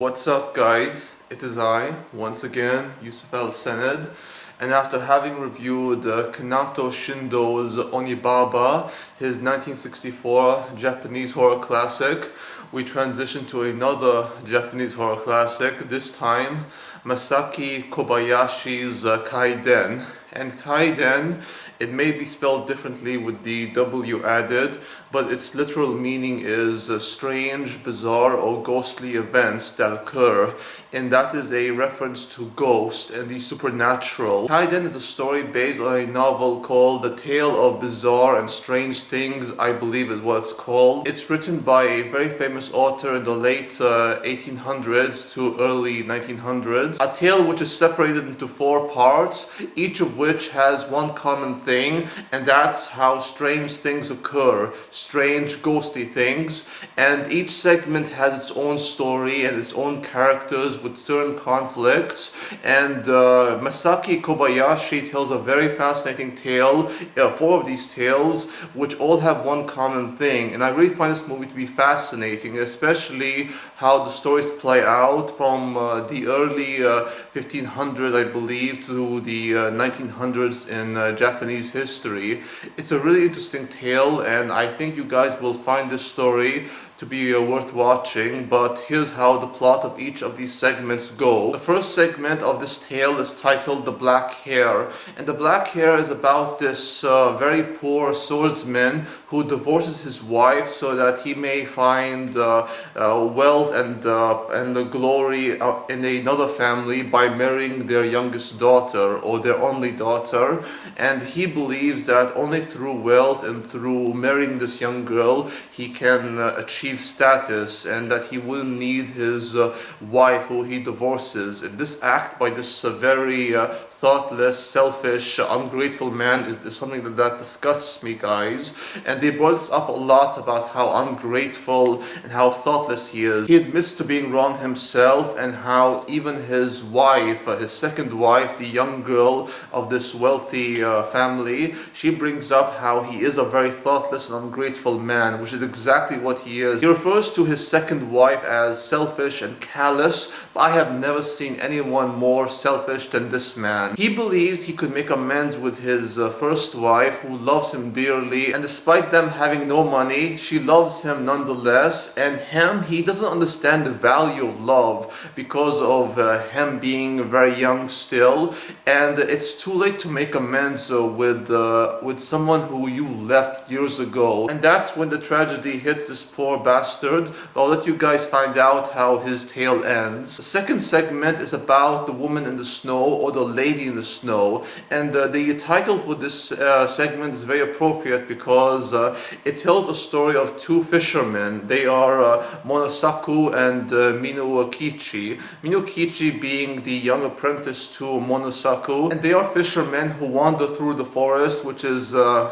What's up guys, it is I, once again, Yusuf Al-Sened, and after having reviewed Kanato Shindo's Onibaba, his 1964 Japanese horror classic, we transition to another Japanese horror classic, this time Masaki Kobayashi's Kwaidan. And Kwaidan, it may be spelled differently with the W added, but its literal meaning is strange, bizarre, or ghostly events that occur, and that is a reference to ghost and the supernatural. Kwaidan is a story based on a novel called The Tale of Bizarre and Strange Things, I believe is what it's called. It's written by a very famous author in the late 1800s to early 1900s. A tale which is separated into 4 parts, each of which has one common thing, and that's how strange things occur, strange ghostly things, and each segment has its own story and its own characters with certain conflicts. And Masaki Kobayashi tells a very fascinating tale, 4 of these tales, which all have one common thing, and I really find this movie to be fascinating, especially how the stories play out from the early 1500s, I believe, to the 1900s in Japanese history. It's a really interesting tale, and I think you guys will find this story to be worth watching, but here's how the plot of each of these segments go. The first segment of this tale is titled The Black Hair, and the black hair is about this very poor swordsman who divorces his wife so that he may find wealth and the glory in another family by marrying their youngest daughter or their only daughter, and he believes that only through wealth and through marrying this young girl he can achieve status, and that he will need his wife who he divorces. And this act by this very thoughtless, selfish, ungrateful man is something that disgusts me, guys. And they brought this up a lot about how ungrateful and how thoughtless he is. He admits to being wrong himself, and how even his wife, his second wife, the young girl of this wealthy family, she brings up how he is a very thoughtless and ungrateful man, which is exactly what he is. He refers to his second wife as selfish and callous, but I have never seen anyone more selfish than this man. He believes he could make amends with his first wife, who loves him dearly, and despite them having no money, she loves him nonetheless. And he doesn't understand the value of love because of him being very young still, and it's too late to make amends with someone who you left years ago. And that's when the tragedy hits this poor bastard. I'll let you guys find out how his tale ends. The second segment is about the woman in the snow, or the lady in the snow, and the title for this segment is very appropriate because it tells a story of 2 fishermen. They are Monosaku and Minokichi. Minokichi being the young apprentice to Monosaku, and they are fishermen who wander through the forest, which is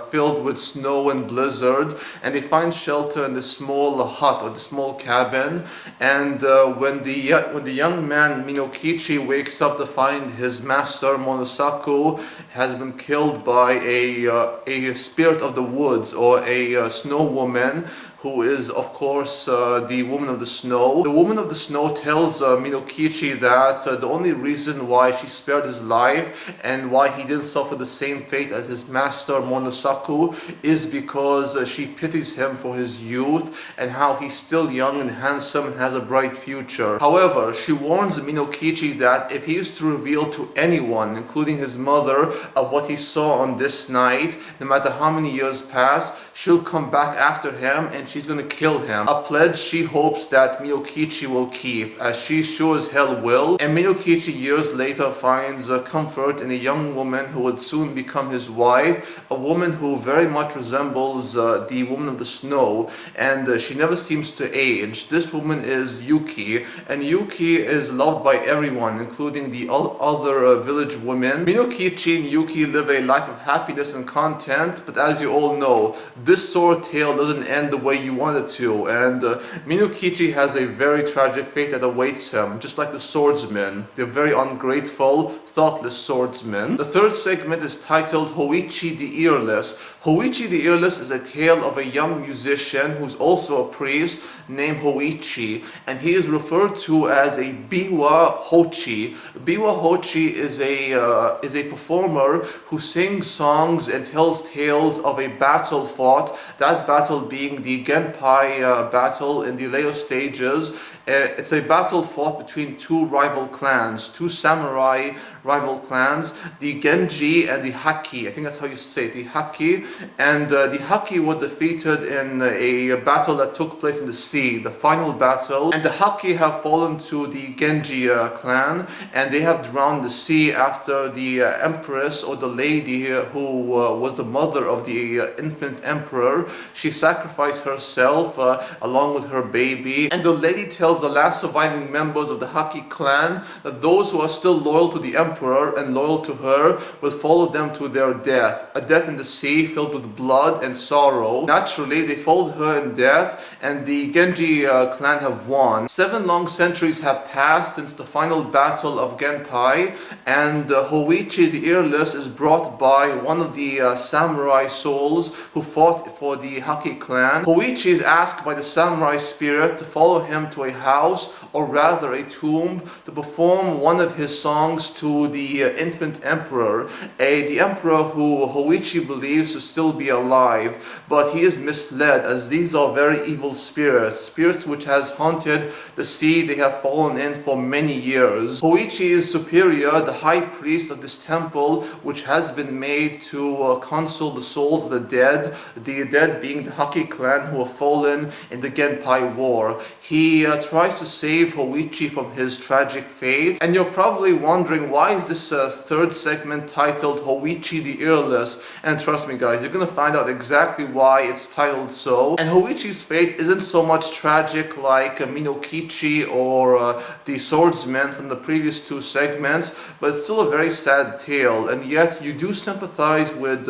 filled with snow and blizzard, and they find shelter in this small hut or the small cabin. And when the young man Minokichi wakes up to find his master Monosaku has been killed by a spirit of the woods, or a snow woman, who is of course the woman of the snow. The woman of the snow tells Minokichi that the only reason why she spared his life and why he didn't suffer the same fate as his master Monosaku is because she pities him for his youth and how he's still young and handsome and has a bright future. However, she warns Minokichi that if he is to reveal to anyone, including his mother, of what he saw on this night, no matter how many years pass, she'll come back after him and she's gonna kill him. A pledge she hopes that Minokichi will keep, as she sure as hell will. And Minokichi years later finds comfort in a young woman who would soon become his wife, a woman who very much resembles the woman of the snow, and she never seems to age. This woman is Yuki, and Yuki is loved by everyone, including the other village women. Minokichi and Yuki live a life of happiness and content, but as you all know, this sword tale doesn't end the way you want it to. And Minokichi has a very tragic fate that awaits him, just like the swordsmen. They're very ungrateful, thoughtless swordsmen. The third segment is titled Hoichi the Earless. Hoichi the Earless is a tale of a young musician who's also a priest named Hoichi, and he is referred to as a biwa hochi. Biwa hochi is a performer who sings songs and tells tales of a battle fought, that battle being the Genpai battle in the later stages. It's a battle fought between two rival clans, two samurai rival clans, the Genji and the Haki. I think that's how you say it, the Haki. And the Haki were defeated in a battle that took place in the sea, the final battle. And the Haki have fallen to the Genji clan, and they have drowned the sea after the empress, or the lady who was the mother of the infant emperor. She sacrificed herself along with her baby. And the lady tells the last surviving members of the Haki clan that those who are still loyal to the emperor and loyal to her will follow them to their death. A death in the sea filled with blood and sorrow. Naturally, they followed her in death, and the Genji clan have won. 7 long centuries have passed since the final battle of Genpai, and Hoichi the Earless is brought by one of the samurai souls who fought for the Haki clan. Hoichi is asked by the samurai spirit to follow him to a house, or rather a tomb, to perform one of his songs to the infant emperor, the emperor who Hoichi believes to still be alive, but he is misled, as these are very evil spirits which has haunted the sea they have fallen in for many years. Hoichi is superior, the high priest of this temple, which has been made to console the souls of the dead being the Haki clan who have fallen in the Genpai war. He tries to save Hoichi from his tragic fate, and you're probably wondering, why is this third segment titled Hoichi the Earless? And trust me guys, you're gonna find out exactly why it's titled so. And Hoichi's fate isn't so much tragic like Minokichi or the swordsman from the previous 2 segments, but it's still a very sad tale, and yet you do sympathize with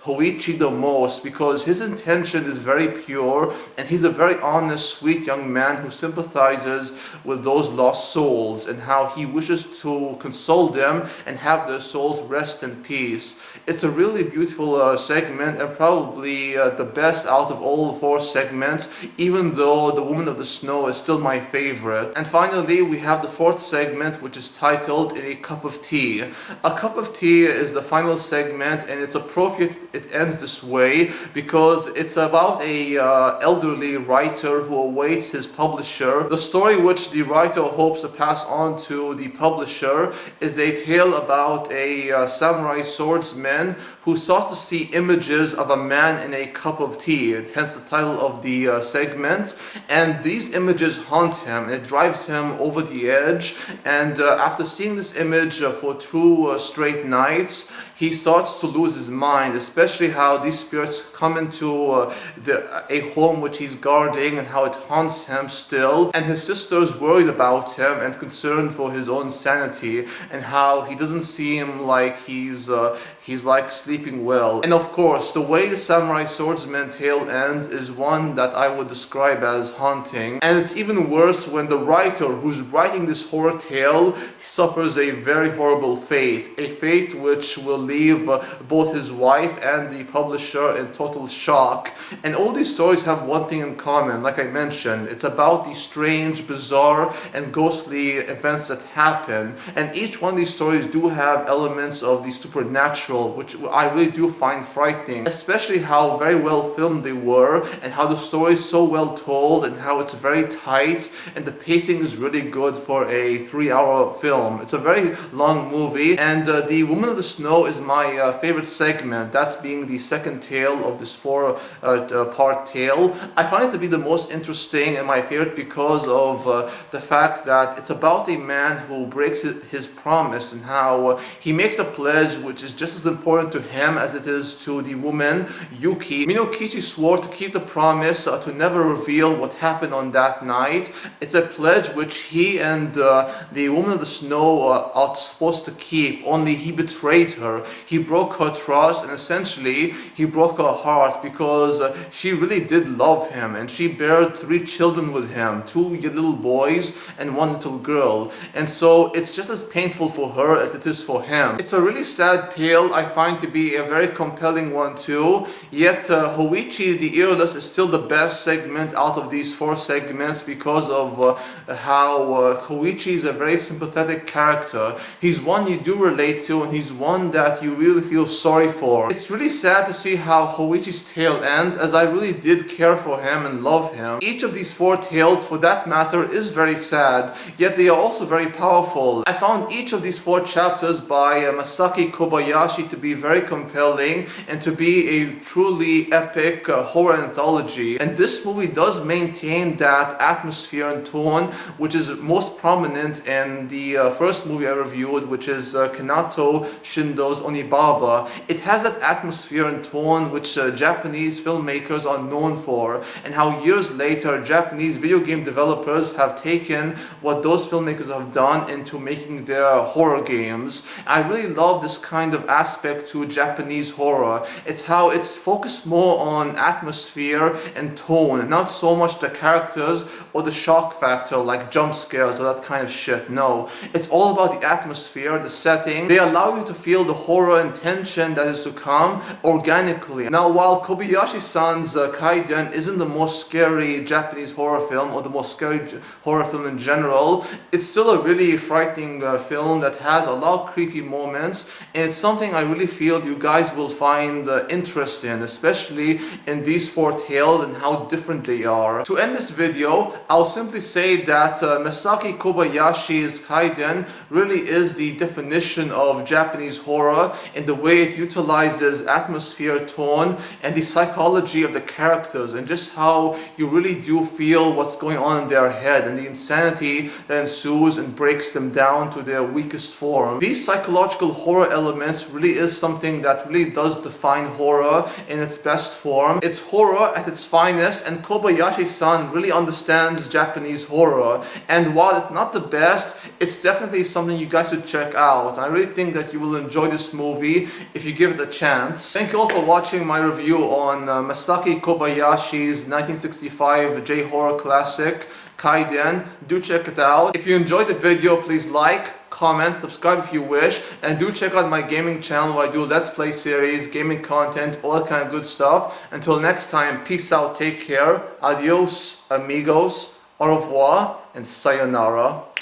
Hoichi the most, because his intention is very pure, and he's a very honest, sweet young man who sympathizes with those lost souls and how he wishes to console them and have their souls rest in peace. It's a really beautiful segment, and probably the best out of all 4 segments, even though The Woman of the Snow is still my favorite. And finally, we have the 4th segment, which is titled A Cup of Tea. A Cup of Tea is the final segment, and it's appropriate it ends this way because it's about a elderly writer who awaits his publisher. The story which the writer hopes to pass on to the publisher is a tale about a samurai swordsman who sought to see images of a man in a cup of tea, hence the title of the segment. And these images haunt him, it drives him over the edge, and after seeing this image for 2 straight nights, he starts to lose his mind, especially how these spirits come into a home which he's guarding and how it haunts him still. And his sister's worried about him and concerned for his own sanity, and how he doesn't seem like he's like sleeping well. And of course, the way the samurai swordsman tale ends is one that I would describe as haunting. And it's even worse when the writer who's writing this horror tale suffers a very horrible fate, a fate which will leave both his wife and the publisher in total shock. And all these stories have one thing in common, like I mentioned, it's about these strange, bizarre, and ghostly events that happen. And each one of these stories do have elements of the supernatural, which I really do find frightening, especially how very well filmed they were, and how the story is so well told, and how it's very tight, and the pacing is really good for a 3-hour film. It's a very long movie, and The Woman of the Snow is my favorite segment, that's being the second tale of this 4-part tale. I find it to be the most interesting and my favorite because of the fact that it's about a man who breaks his promise, and how he makes a pledge which is just as as important to him as it is to the woman Yuki. Minokichi swore to keep the promise to never reveal what happened on that night. It's a pledge which he and the woman of the snow are supposed to keep, only he betrayed her. He broke her trust, and essentially he broke her heart, because she really did love him, and she bared 3 children with him, 2 little boys and 1 little girl. And so it's just as painful for her as it is for him. It's a really sad tale. I find to be a very compelling one too, yet Hoichi the Earless is still the best segment out of these 4 segments, because of how Hoichi is a very sympathetic character. He's one you do relate to, and he's one that you really feel sorry for. It's really sad to see how Hoichi's tale ends, as I really did care for him and love him. Each of these 4 tales, for that matter, is very sad, yet they are also very powerful. I found each of these 4 chapters by Masaki Kobayashi to be very compelling and to be a truly epic horror anthology. And this movie does maintain that atmosphere and tone which is most prominent in the first movie I reviewed, which is Kanato Shindo's Onibaba. It has that atmosphere and tone which Japanese filmmakers are known for, and how years later Japanese video game developers have taken what those filmmakers have done into making their horror games. I really love this kind of aspect to Japanese horror. It's how it's focused more on atmosphere and tone, not so much the characters or the shock factor like jump scares or that kind of shit. No, it's all about the atmosphere, the setting. They allow you to feel the horror and tension that is to come organically. Now, while Kobayashi-san's Kwaidan isn't the most scary Japanese horror film, or the most scary horror film in general, it's still a really frightening film that has a lot of creepy moments, and it's something I really feel you guys will find interest in, especially in these 4 tales and how different they are. To end this video, I'll simply say that Masaki Kobayashi's Kwaidan really is the definition of Japanese horror in the way it utilizes atmosphere, tone, and the psychology of the characters, and just how you really do feel what's going on in their head and the insanity that ensues and breaks them down to their weakest form. These psychological horror elements really is something that really does define horror in its best form. It's horror at its finest, and Kobayashi-san really understands Japanese horror. And while it's not the best, it's definitely something you guys should check out. I really think that you will enjoy this movie if you give it a chance. Thank you all for watching my review on Masaki Kobayashi's 1965 J-horror classic, Kwaidan. Do check it out. If you enjoyed the video, please like, comment, subscribe if you wish, and do check out my gaming channel where I do Let's Play series, gaming content, all that kind of good stuff. Until next time, peace out, take care, adios, amigos, au revoir, and sayonara.